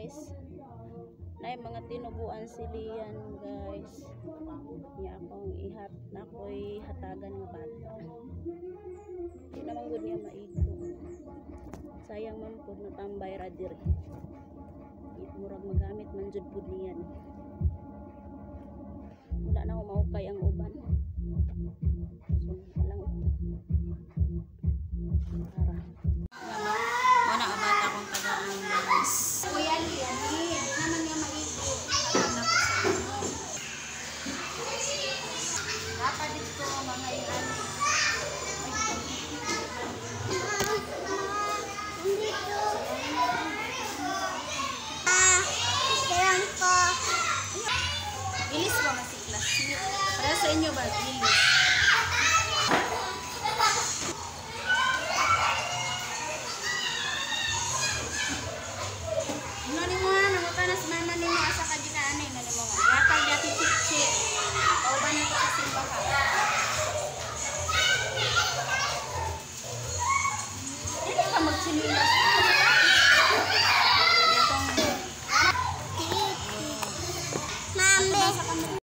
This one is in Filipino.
guys. Nay mga tinubuan siliyan guys. Niya akong ihat na ako'y hatagan nga bata. Hindi naman gud niya maigo. Sayang man pud natambay ra diri. Murag magamit man jud pud niyan. Wala na umaukay ang uban. So lang para. Wala ka bata kong tagaan guys. Kuya Lianin, naman niya maigo. Alam na po sa inyo. Dapat dito mga ilan. Ilis ba masiklas? Para sa inyo ba? Ilis.